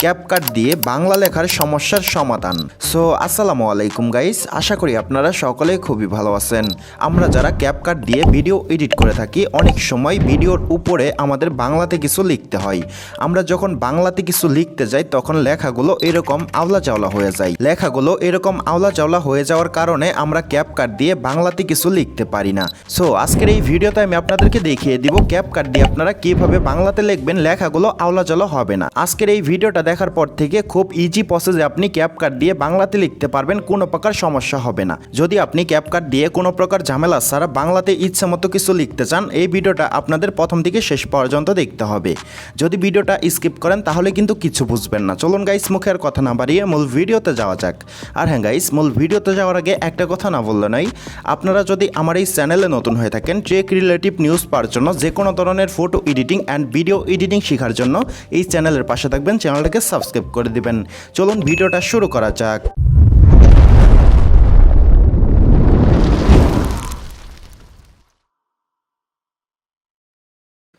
CapCut দিয়ে বাংলা লেখার সমস্যার সমাধান। সো আসসালামু আলাইকুম গাইস, আশা করি আপনারা সকলে খুবই ভালো আছেন। আমরা যারা ক্যাপকাট দিয়ে ভিডিও এডিট করে থাকি, অনেক সময় ভিডিওর উপরে আমাদের বাংলাতে কিছু লিখতে হয়। আমরা যখন বাংলাতে কিছু লিখতে যাই তখন লেখাগুলো এরকম আওলা চাওলা হয়ে যায়। লেখাগুলো এরকম আওলা চাওলা হয়ে যাওয়ার কারণে আমরা ক্যাপকাট দিয়ে বাংলাতে কিছু লিখতে পারি না। সো আজকের এই ভিডিওতে আমি আপনাদেরকে দেখিয়ে দিব ক্যাপকাট দিয়ে আপনারা কিভাবে বাংলাতে লিখবেন, লেখাগুলো আওলা চাওলা হবে না। আজকের এই ভিডিওটা দেখার পর থেকে খুব ইজি প্রসেসে আপনি ক্যাপকাট দিয়ে বাংলাতে লিখতে পারবেন, কোনো প্রকার সমস্যা হবে না। যদি আপনি ক্যাপকাট দিয়ে কোনো প্রকার ঝামেলা ছাড়া বাংলাতে ইচ্ছা মতো কিছু লিখতে চান, এই ভিডিওটা আপনাদের প্রথম থেকে শেষ পর্যন্ত দেখতে হবে। যদি ভিডিওটা স্কিপ করেন তাহলে কিন্তু কিছু বুঝবেন না। চলুন গাইস, মুখের কথা না বাড়িয়ে মূল ভিডিওতে যাওয়া যাক। আর হ্যাঁ গাইস, মূল ভিডিওতে যাওয়ার আগে একটা কথা না বললে নয়, আপনারা যদি আমার এই চ্যানেলে নতুন হয়ে থাকেন, ট্রেক রিলেটিভ নিউজ পাওয়ার জন্য, যে কোনো ধরনের photo editing and video editing শেখার জন্য এই চ্যানেলের পাশে থাকবেন, চ্যানেলটাকে সাবস্ক্রাইব করে দিবেন। চলুন ভিডিওটা শুরু করা যাক।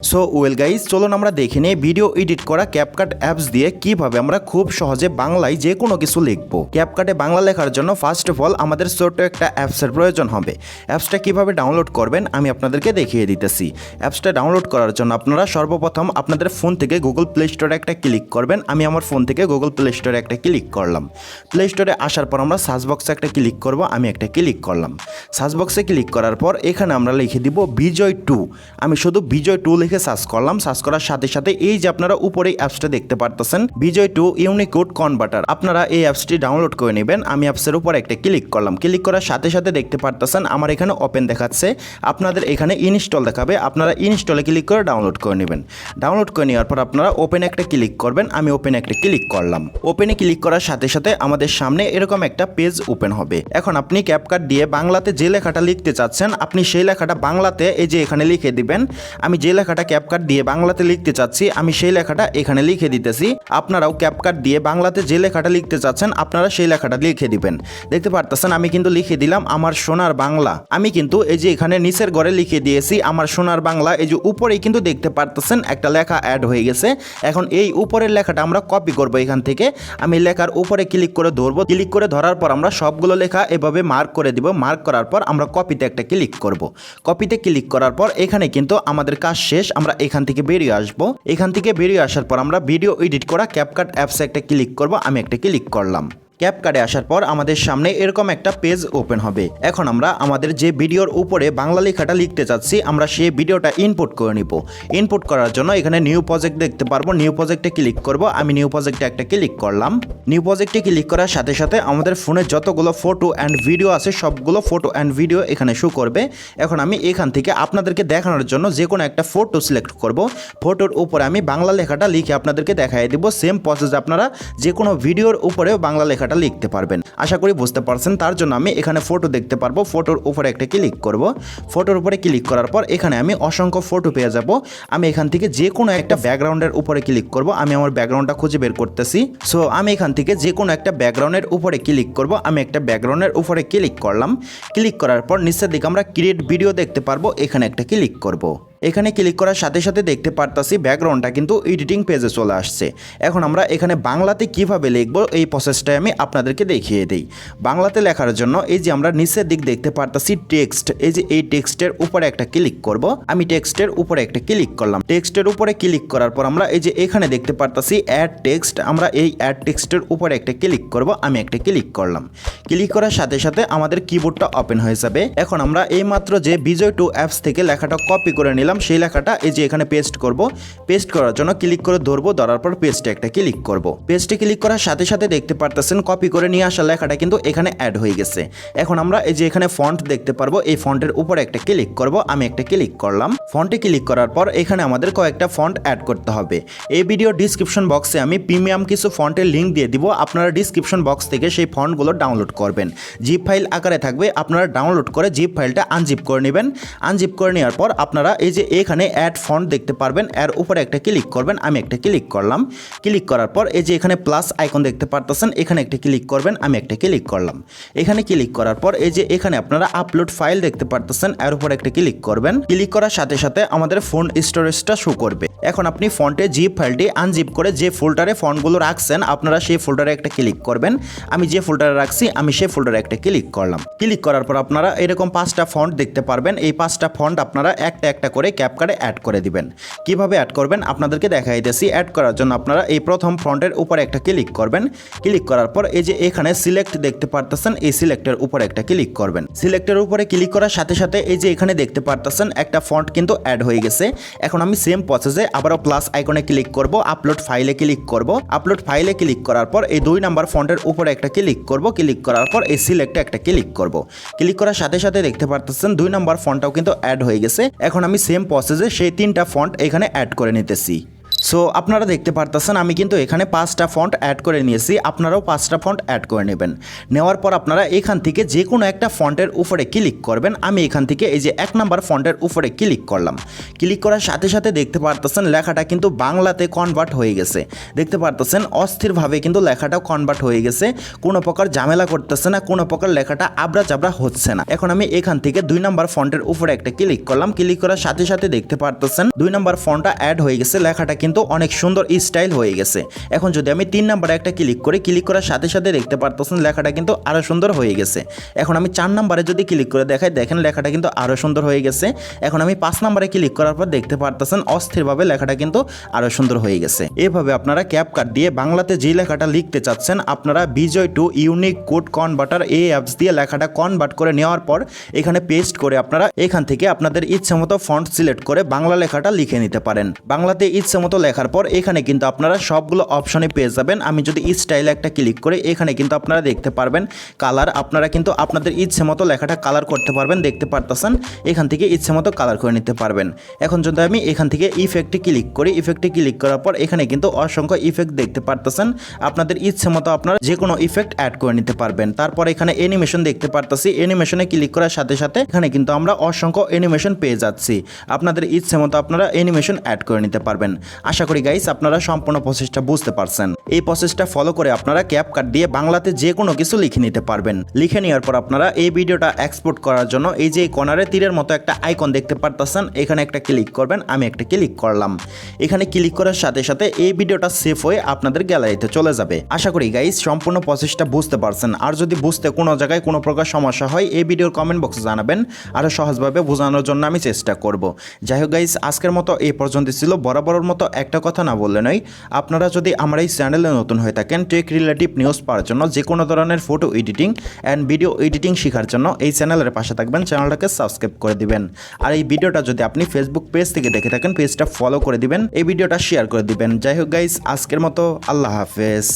সো ওয়েল গাইজ, চলুন আমরা দেখে নিই ভিডিও এডিট করা ক্যাপকাট অ্যাপস দিয়ে কিভাবে আমরা খুব সহজে বাংলায় যে কোনো কিছু লিখব। ক্যাপকাটে বাংলা লেখার জন্য ফার্স্ট অফ অল আমাদের ছোট্ট একটা অ্যাপসের প্রয়োজন হবে। অ্যাপসটা কিভাবে ডাউনলোড করবেন আমি আপনাদেরকে দেখিয়ে দিতেছি। অ্যাপসটা ডাউনলোড করার জন্য আপনারা সর্বপ্রথম আপনাদের ফোন থেকে গুগল প্লে স্টোরে একটা ক্লিক করবেন। আমি আমার ফোন থেকে গুগল প্লে স্টোরে একটা ক্লিক করলাম। প্লে স্টোরে আসার পর আমরা সার্চ বক্সে একটা ক্লিক করব। আমি একটা ক্লিক করলাম। সার্চ বক্সে ক্লিক করার পর এখানে আমরা লিখে দিব বিজয় 2। আমি শুধু বিজয় 2 লিখে সার্চ করলাম। সার্চ করার সাথে সাথে এই যে আপনারা উপরে অ্যাপসটা দেখতে পারতেছেন, বিজয় 2 ইউনিকোড কনভার্টার, আপনারা এই অ্যাপসটি ডাউনলোড করে নেবেন। আমি অ্যাপসের উপর একটা ক্লিক করলাম। ক্লিক করার সাথে সাথে দেখতে পারতেছেন আমার এখানে ওপেন দেখাচ্ছে, আপনাদের এখানে ইনস্টল দেখাবে। আপনারা ইনস্টলে ক্লিক করে ডাউনলোড করে নেবেন। ডাউনলোড করে নেওয়ার পর আপনারা ওপেন একটা ক্লিক করবেন। আমি ওপেন একটা ক্লিক করলাম। ওপেনে ক্লিক করার সাথে সাথে আমাদের সামনে এরকম একটা পেজ ওপেন হবে। এখন আপনি ক্যাপকাট দিয়ে বাংলাতে যে লেখাটা লিখতে চাচ্ছেন, আপনি সেই লেখাটা বাংলাতে এই যে এখানে লিখে দিবেন। আমি যে লেখাটা ক্যাপকাট দিয়ে বাংলাতে লিখতে চাচ্ছি, আমি সেই লেখাটা এখানে লিখে দিতেছি। আপনারাও ক্যাপকাট দিয়ে বাংলাতে যে লেখাটা লিখতে চাচ্ছেন আপনারা সেই লেখাটা লিখে দিবেন। দেখতে পারতেছেন আমি কিন্তু লিখে দিলাম আমার সোনার বাংলা। আমি কিন্তু এই যে এখানে নিচের ঘরে লিখে দিয়েছি আমার সোনার বাংলা। এই যে উপরেই কিন্তু দেখতে পারতেছেন একটা লেখা অ্যাড হয়ে গেছে। এখন এই উপরের লেখাটা আমরা কপি করব। এখান থেকে আমি লেখার উপরে ক্লিক করে ধরবো। ক্লিক করে ধরার পর আমরা সবগুলো লেখা এভাবে মার্ক করে দিব। মার্ক করার পর আমরা কপিতে একটা ক্লিক করব। কপিতে ক্লিক করার পর এখানে কিন্তু আমাদের কাজ শেষ। আমরা এখান থেকে বেরিয়ে আসবো। এখান থেকে বেরিয়ে আসার পর আমরা ভিডিও এডিট করা ক্যাপকাট অ্যাপসে একটা ক্লিক করব। আমি একটা ক্লিক করলাম। ক্যাপকাটে আসার পর আমাদের সামনে এরকম একটা পেজ ওপেন হবে। এখন আমরা আমাদের যে ভিডিওর উপরে বাংলা লেখাটা লিখতে চাচ্ছি, আমরা সেই ভিডিওটা ইনপুট করে নিব। ইনপুট করার জন্য এখানে নিউ প্রজেক্ট দেখতে পারবো। নিউ প্রজেক্টে ক্লিক করব। আমি নিউ প্রজেক্টে একটা ক্লিক করলাম। নিউ প্রজেক্টে ক্লিক করার সাথে সাথে আমাদের ফোনে যতগুলো ফটো অ্যান্ড ভিডিও আছে সবগুলো ফটো অ্যান্ড ভিডিও এখানে শো করবে। এখন আমি এখান থেকে আপনাদেরকে দেখানোর জন্য যে কোনো একটা ফটো সিলেক্ট করব। ফটোর উপরে আমি বাংলা লেখাটা লিখে আপনাদেরকে দেখাই দিব। সেম প্রসেস আপনারা যে কোনো ভিডিওর উপরেও বাংলা লেখাটা লিখতে পারবেন। আশা করি বুঝতে পারছেন। তার জন্য আমি এখানে ফটো দেখতে পারবো। ফটোর উপরে একটা ক্লিক করব। ফটোর উপরে ক্লিক করার পর এখানে আমি অসংখ্য ফটো পেয়ে যাব। আমি এখান থেকে যে কোনো একটা ব্যাকগ্রাউন্ডের উপরে ক্লিক করব। আমি আমার ব্যাকগ্রাউন্ডটা খুঁজে বের করতেছি। সো আমি এখান থেকে যে কোনো একটা ব্যাকগ্রাউন্ডের উপরে ক্লিক করব। আমি একটা ব্যাকগ্রাউন্ডের উপরে ক্লিক করলাম। ক্লিক করার পর নিচের দিকে আমরা ক্রিয়েট ভিডিও দেখতে পারবো। এখানে একটা ক্লিক করব। এখানে ক্লিক করার সাথে সাথে দেখতে পারতাছি ব্যাকগ্রাউন্ডটা কিন্তু এডিটিং পেজে চলে আসছে। এখন আমরা এখানে বাংলাতে কিভাবে লিখব এই প্রসেসটাই আমি আপনাদেরকে দেখিয়ে দিই। বাংলাতে লেখার জন্য এই যে আমরা নিচের দিক দেখতে পারতাছি টেক্সট, এই যে এই টেক্সটের উপরে একটা ক্লিক করব। আমি টেক্সটের উপরে একটা ক্লিক করলাম। টেক্সটের উপরে ক্লিক করার পর আমরা এই যে এখানে দেখতে পারতাছি অ্যাড টেক্সট, আমরা এই অ্যাড টেক্সটের উপরে একটা ক্লিক করব। আমি একটা ক্লিক করলাম। ক্লিক করার সাথে সাথে আমাদের কিবোর্ডটা ওপেন হয়ে যাবে। এখন আমরা এইমাত্র যে বিজয় 2 অ্যাপস থেকে লেখাটা কপি করে নিলাম, সেই লেখাটা এই যে এখানে পেস্ট করব। পেস্ট করার জন্য ক্লিক করে ধরবো। ধরার পর পেস্টে একটা ক্লিক করব। পেস্টে ক্লিক করার সাথে সাথে দেখতে পারতেছেন কপি করে নিয়ে আসা লেখাটা কিন্তু এখানে অ্যাড হয়ে গেছে। এখন আমরা এই যে এখানে ফন্ট দেখতে পারবো, এই ফন্টের উপরে একটা ক্লিক করব। আমি একটা ক্লিক করলাম। ফন্টে ক্লিক করার পর এখানে আমাদের কয়েকটা ফন্ট অ্যাড করতে হবে। এই ভিডিও ডিসক্রিপশন বক্সে আমি প্রিমিয়াম কিছু ফন্টের লিঙ্ক দিয়ে দিব। আপনারা ডিসক্রিপশন বক্স থেকে সেই ফন্টগুলো ডাউনলোড করবেন। জিপ ফাইল আকারে থাকবে, আপনারা ডাউনলোড করে জিপ ফাইলটা আনজিপ করে নেবেন। আনজিপ করে নেওয়ার পর আপনারা এই যে যে এখানে অ্যাড ফন্ট দেখতে পারবেন, এর উপরে একটা ক্লিক করবেন, আমি একটা ক্লিক করলাম। ক্লিক করার পর এই যে এখানে প্লাস আইকন দেখতে পারতেছেন, এখানে একটা ক্লিক করবেন, আমি একটা ক্লিক করলাম। এখানে ক্লিক করার পর এই যে এখানে আপনারা আপলোড ফাইল দেখতে পারতেছেন, এর উপর একটা ক্লিক করবেন। ক্লিক করার সাথে সাথে আমাদের ফোন স্টোরেজটা শো করবে। এখন আপনি ফন্টে জিপ ফাইলটি আনজিপ করে যে ফোল্ডারে ফন্টগুলো রাখছেন আপনারা সেই ফোল্ডারে একটা ক্লিক করবেন। আমি যে ফোল্ডারে রাখছি আমি সেই ফোল্ডারে একটা ক্লিক করলাম। ক্লিক করার পর আপনারা এরকম 5টা ফন্ট দেখতে পারবেন। এই 5টা ফন্ট আপনারা একটা একটা করে ক্যাপকাটে অ্যাড করে দিবেন। কিভাবে অ্যাড করবেন আপনাদেরকে দেখাই দিয়েছি। অ্যাড করার জন্য আপনারা এই প্রথম ফন্টের উপরে একটা ক্লিক করবেন। ক্লিক করার পর এই যে এখানে সিলেক্ট দেখতে পারতেছেন, এই সিলেক্টের উপরে একটা ক্লিক করবেন। সিলেক্টের উপরে ক্লিক করার সাথে সাথে এই যে এখানে দেখতে পারতেছেন একটা ফন্ট কিন্তু অ্যাড হয়ে গেছে। এখন আমি সেম প্রসেসে আবারও প্লাস আইকনে ক্লিক করব, আপলোড ফাইলে ক্লিক করব। আপলোড ফাইলে ক্লিক করার পর এই 2 নাম্বার ফন্টের উপরে একটা ক্লিক করব। ক্লিক করার পর এই সিলেক্টে একটা ক্লিক করব। ক্লিক করার সাথে সাথে দেখতে পারতেছেন 2 নাম্বার ফন্টটাও কিন্তু অ্যাড হয়ে গেছে। এখন আমি সেম প্রসেসে সেই 3টা ফন্ট এখানে অ্যাড করে নিতেছি। সো আপনারা দেখতে পারতেছেন আমি কিন্তু এখানে 5টা ফন্ট অ্যাড করে নিয়েছি, আপনারাও 5টা ফন্ট অ্যাড করে নেবেন। নেওয়ার পর আপনারা এখান থেকে যে কোনো একটা ফন্টের উপরে ক্লিক করবেন। আমি এখান থেকে এই যে 1 নাম্বার ফন্টের উপরে ক্লিক করলাম। ক্লিক করার সাথে সাথে দেখতে পারতেছেন লেখাটা কিন্তু বাংলাতে কনভার্ট হয়ে গেছে। দেখতে পারতেছেন অস্থিরভাবে কিন্তু লেখাটা কনভার্ট হয়ে গেছে, কোনো প্রকার ঝামেলা করতেছে না, কোনো প্রকার লেখাটা আবরা চাবরা হচ্ছে না। এখন আমি এখান থেকে 2 নাম্বার ফন্টের উপরে একটা ক্লিক করলাম। ক্লিক করার সাথে সাথে দেখতে পারতেছেন 2 নাম্বার ফন্টটা অ্যাড হয়ে গেছে, লেখাটা কিন্তু অনেক সুন্দর স্টাইল হয়ে গেছে। এখন যদি আমি 3 নাম্বারে একটা ক্লিক করি, ক্লিক করার সাথে সাথে দেখতে পারতেছেন লেখাটা কিন্তু আরো সুন্দর হয়ে গেছে। এখন আমি 4 নাম্বারে যদি ক্লিক করে দেখাই, দেখেন লেখাটা কিন্তু আরো সুন্দর হয়ে গেছে। এখন আমি 5 নাম্বারে ক্লিক করার পর দেখতে পারতেছেন অস্থিরভাবে লেখাটা কিন্তু আরো সুন্দর হয়ে গেছে। এভাবে আপনারা ক্যাপকাট দিয়ে বাংলাতে যে লেখাটা লিখতে চাচ্ছেন আপনারা বিজয় টু ইউনিক কোড কনভার্টার এই অ্যাপস দিয়ে লেখাটা কনভার্ট করে নেওয়ার পর এখানে পেস্ট করে আপনারা এখান থেকে আপনাদের ইচ্ছেমতো ফন্ট সিলেক্ট করে বাংলা লেখাটা লিখে নিতে পারেন। বাংলাতে ইচ্ছেমতো লেখার পর এখানে কিন্তু আপনারা সবগুলো অপশনে পেয়ে যাবেন। আমি যদি স্টাইলে একটা ক্লিক করে এখানে কিন্তু আপনারা দেখতে পারবেন কালার, আপনারা কিন্তু আপনাদের ইচ্ছে মতো লেখাটা কালার করতে পারবেন। দেখতে পারতেছেন এখান থেকে ইচ্ছে মতো কালার করে নিতে পারবেন। এখন যদি আমি এখান থেকে ইফেক্টে ক্লিক করি, ইফেক্টে ক্লিক করার পর এখানে কিন্তু অসংখ্য ইফেক্ট দেখতে পারতেছেন। আপনাদের ইচ্ছে মতো আপনারা যে কোনো ইফেক্ট অ্যাড করে নিতে পারবেন। তারপর এখানে অ্যানিমেশন দেখতে পারতেছি, অ্যানিমেশনে ক্লিক করার সাথে সাথে এখানে কিন্তু আমরা অসংখ্য অ্যানিমেশন পেয়ে যাচ্ছি। আপনাদের ইচ্ছে মতো আপনারা অ্যানিমেশন অ্যাড করে নিতে পারবেন। আশা করি গাইস আপনারা সম্পূর্ণ প্রসেসটা বুঝতে পারছেন। এই প্রসেসটা ফলো করে আপনারা ক্যাপকাট দিয়ে বাংলাতে যে কোনো কিছু লিখে নিতে পারবেন। লিখে নেওয়ার পর আপনারা এই ভিডিওটা এক্সপোর্ট করার জন্য এই যে কর্নারে তীরের মতো একটা আইকন দেখতে পারতেছেন, এখানে একটা ক্লিক করবেন। আমি একটা ক্লিক করলাম। এখানে ক্লিক করার সাথে সাথে এই ভিডিওটা সেভ হয়ে আপনাদের গ্যালারিতে চলে যাবে। আশা করি গাইস সম্পূর্ণ প্রসেসটা বুঝতে পারছেন। আর যদি বুঝতে কোনো জায়গায় কোনো প্রকার সমস্যা হয় এই ভিডিওর কমেন্ট বক্সে জানাবেন, আরও সহজভাবে বোঝানোর জন্য আমি চেষ্টা করব। যাই হোক গাইস আজকের মতো এই পর্যন্ত ছিল। বরাবরের মতো একটা কথা না বললে নয়, আপনারা যদি আমার এই চ্যানেলে নতুন হয়ে থাকেন টেক রিলেটিভ নিউজ পাওয়ার জন্য, যে কোনো ধরনের photo editing and video editing শেখার জন্য এই চ্যানেলের পাশে থাকবেন, চ্যানেলটাকে সাবস্ক্রাইব করে দিবেন। আর এই ভিডিওটা যদি আপনি ফেসবুক পেজ থেকে দেখে থাকেন পেজটা ফলো করে দিবেন, এই ভিডিওটা শেয়ার করে দিবেন। যাই হোক গাইস আজকের মতো আল্লাহ হাফেজ।